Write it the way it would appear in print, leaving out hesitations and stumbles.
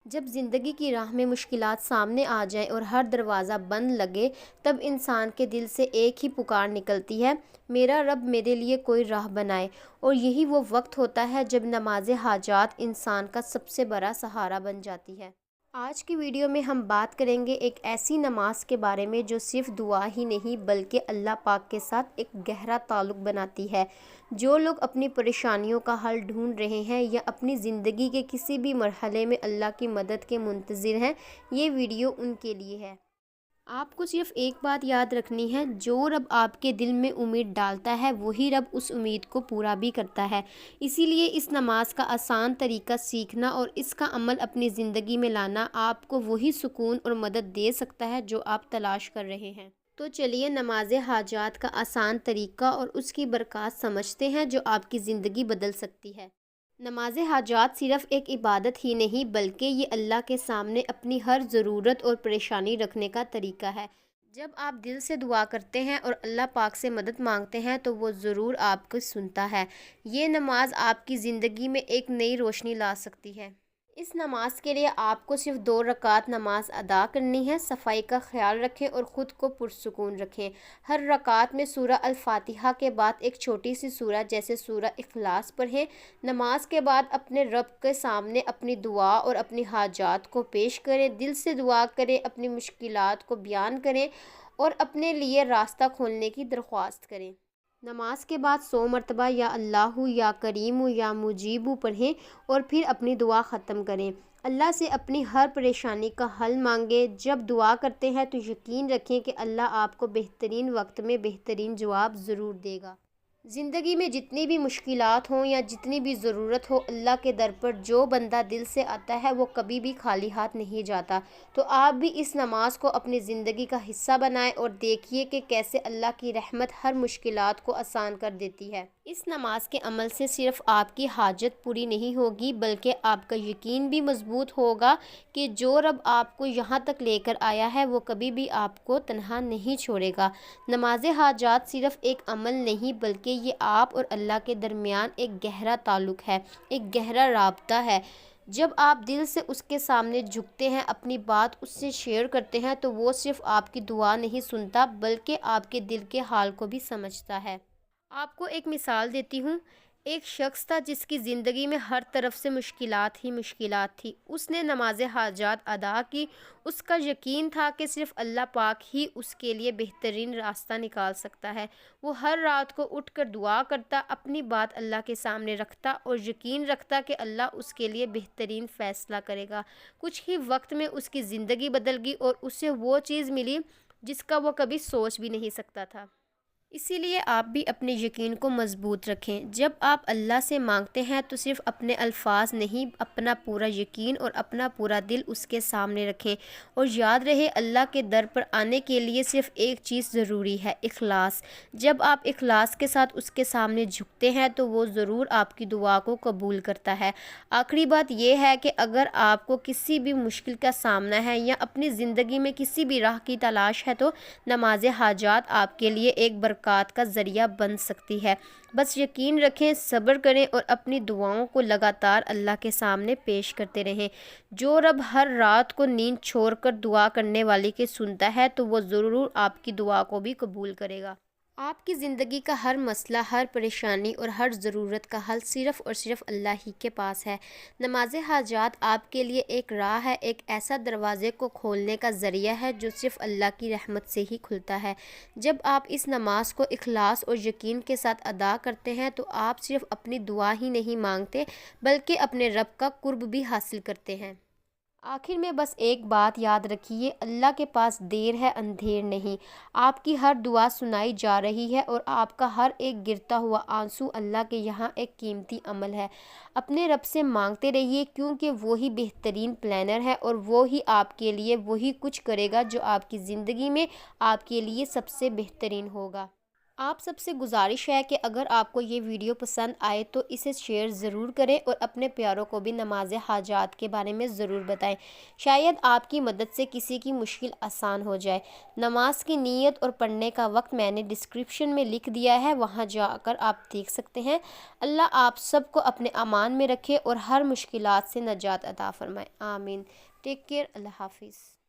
جب زندگی کی راہ میں مشکلات سامنے آ جائیں اور ہر دروازہ بند لگے، تب انسان کے دل سے ایک ہی پکار نکلتی ہے، میرا رب میرے لیے کوئی راہ بنائے۔ اور یہی وہ وقت ہوتا ہے جب نماز حاجات انسان کا سب سے بڑا سہارا بن جاتی ہے۔ آج کی ویڈیو میں ہم بات کریں گے ایک ایسی نماز کے بارے میں جو صرف دعا ہی نہیں بلکہ اللہ پاک کے ساتھ ایک گہرا تعلق بناتی ہے۔ جو لوگ اپنی پریشانیوں کا حل ڈھونڈ رہے ہیں یا اپنی زندگی کے کسی بھی مرحلے میں اللہ کی مدد کے منتظر ہیں، یہ ویڈیو ان کے لیے ہے۔ آپ کو صرف ایک بات یاد رکھنی ہے، جو رب آپ کے دل میں امید ڈالتا ہے وہی رب اس امید کو پورا بھی کرتا ہے۔ اسی لیے اس نماز کا آسان طریقہ سیکھنا اور اس کا عمل اپنی زندگی میں لانا آپ کو وہی سکون اور مدد دے سکتا ہے جو آپ تلاش کر رہے ہیں۔ تو چلیے نماز حاجات کا آسان طریقہ اور اس کی برکات سمجھتے ہیں جو آپ کی زندگی بدل سکتی ہے۔ نماز حاجات صرف ایک عبادت ہی نہیں بلکہ یہ اللہ کے سامنے اپنی ہر ضرورت اور پریشانی رکھنے کا طریقہ ہے۔ جب آپ دل سے دعا کرتے ہیں اور اللہ پاک سے مدد مانگتے ہیں تو وہ ضرور آپ کو سنتا ہے۔ یہ نماز آپ کی زندگی میں ایک نئی روشنی لا سکتی ہے۔ اس نماز کے لیے آپ کو صرف 2 رکعت نماز ادا کرنی ہے۔ صفائی کا خیال رکھیں اور خود کو پرسکون رکھیں۔ ہر رکعت میں سورہ الفاتحہ کے بعد ایک چھوٹی سی سورہ جیسے سورہ اخلاص پڑھیں۔ نماز کے بعد اپنے رب کے سامنے اپنی دعا اور اپنی حاجات کو پیش کریں، دل سے دعا کریں، اپنی مشکلات کو بیان کریں اور اپنے لیے راستہ کھولنے کی درخواست کریں۔ نماز کے بعد 100 مرتبہ یا اللہ یا کریم یا مجیب پڑھیں اور پھر اپنی دعا ختم کریں۔ اللہ سے اپنی ہر پریشانی کا حل مانگیں۔ جب دعا کرتے ہیں تو یقین رکھیں کہ اللہ آپ کو بہترین وقت میں بہترین جواب ضرور دے گا۔ زندگی میں جتنی بھی مشکلات ہوں یا جتنی بھی ضرورت ہو، اللہ کے در پر جو بندہ دل سے آتا ہے وہ کبھی بھی خالی ہاتھ نہیں جاتا۔ تو آپ بھی اس نماز کو اپنی زندگی کا حصہ بنائیں اور دیکھیے کہ کیسے اللہ کی رحمت ہر مشکلات کو آسان کر دیتی ہے۔ اس نماز کے عمل سے صرف آپ کی حاجت پوری نہیں ہوگی بلکہ آپ کا یقین بھی مضبوط ہوگا کہ جو رب آپ کو یہاں تک لے کر آیا ہے وہ کبھی بھی آپ کو تنہا نہیں چھوڑے گا۔ نماز حاجات صرف ایک عمل نہیں بلکہ یہ آپ اور اللہ کے درمیان ایک گہرا تعلق ہے، ایک گہرا رابطہ ہے۔ جب آپ دل سے اس کے سامنے جھکتے ہیں، اپنی بات اس سے شیئر کرتے ہیں تو وہ صرف آپ کی دعا نہیں سنتا بلکہ آپ کے دل کے حال کو بھی سمجھتا ہے۔ آپ کو ایک مثال دیتی ہوں۔ ایک شخص تھا جس کی زندگی میں ہر طرف سے مشکلات ہی مشکلات تھی۔ اس نے نماز حاجات ادا کی۔ اس کا یقین تھا کہ صرف اللہ پاک ہی اس کے لیے بہترین راستہ نکال سکتا ہے۔ وہ ہر رات کو اٹھ کر دعا کرتا، اپنی بات اللہ کے سامنے رکھتا اور یقین رکھتا کہ اللہ اس کے لیے بہترین فیصلہ کرے گا۔ کچھ ہی وقت میں اس کی زندگی بدل گئی اور اسے وہ چیز ملی جس کا وہ کبھی سوچ بھی نہیں سکتا تھا۔ اسی لیے آپ بھی اپنے یقین کو مضبوط رکھیں۔ جب آپ اللہ سے مانگتے ہیں تو صرف اپنے الفاظ نہیں، اپنا پورا یقین اور اپنا پورا دل اس کے سامنے رکھیں۔ اور یاد رہے اللہ کے در پر آنے کے لیے صرف ایک چیز ضروری ہے، اخلاص۔ جب آپ اخلاص کے ساتھ اس کے سامنے جھکتے ہیں تو وہ ضرور آپ کی دعا کو قبول کرتا ہے۔ آخری بات یہ ہے کہ اگر آپ کو کسی بھی مشکل کا سامنا ہے یا اپنی زندگی میں کسی بھی راہ کی تلاش ہے تو نماز حاجات آپ کے لیے ایک برکات کا ذریعہ بن سکتی ہے۔ بس یقین رکھیں، صبر کریں اور اپنی دعاؤں کو لگاتار اللہ کے سامنے پیش کرتے رہیں۔ جو رب ہر رات کو نیند چھوڑ کر دعا کرنے والے کی سنتا ہے تو وہ ضرور آپ کی دعا کو بھی قبول کرے گا۔ آپ کی زندگی کا ہر مسئلہ، ہر پریشانی اور ہر ضرورت کا حل صرف اور صرف اللہ ہی کے پاس ہے۔ نماز حاجات آپ کے لیے ایک راہ ہے، ایک ایسا دروازے کو کھولنے کا ذریعہ ہے جو صرف اللہ کی رحمت سے ہی کھلتا ہے۔ جب آپ اس نماز کو اخلاص اور یقین کے ساتھ ادا کرتے ہیں تو آپ صرف اپنی دعا ہی نہیں مانگتے بلکہ اپنے رب کا قرب بھی حاصل کرتے ہیں۔ آخر میں بس ایک بات یاد رکھیے، اللہ کے پاس دیر ہے اندھیر نہیں۔ آپ کی ہر دعا سنائی جا رہی ہے اور آپ کا ہر ایک گرتا ہوا آنسو اللہ کے یہاں ایک قیمتی عمل ہے۔ اپنے رب سے مانگتے رہیے کیونکہ وہی بہترین پلانر ہے اور وہی آپ کے لیے وہی کچھ کرے گا جو آپ کی زندگی میں آپ کے لیے سب سے بہترین ہوگا۔ آپ سب سے گزارش ہے کہ اگر آپ کو یہ ویڈیو پسند آئے تو اسے شیئر ضرور کریں اور اپنے پیاروں کو بھی نماز حاجات کے بارے میں ضرور بتائیں، شاید آپ کی مدد سے کسی کی مشکل آسان ہو جائے۔ نماز کی نیت اور پڑھنے کا وقت میں نے ڈسکرپشن میں لکھ دیا ہے، وہاں جا کر آپ دیکھ سکتے ہیں۔ اللہ آپ سب کو اپنے امان میں رکھے اور ہر مشکلات سے نجات عطا فرمائے، آمین۔ ٹیک کیئر، اللہ حافظ۔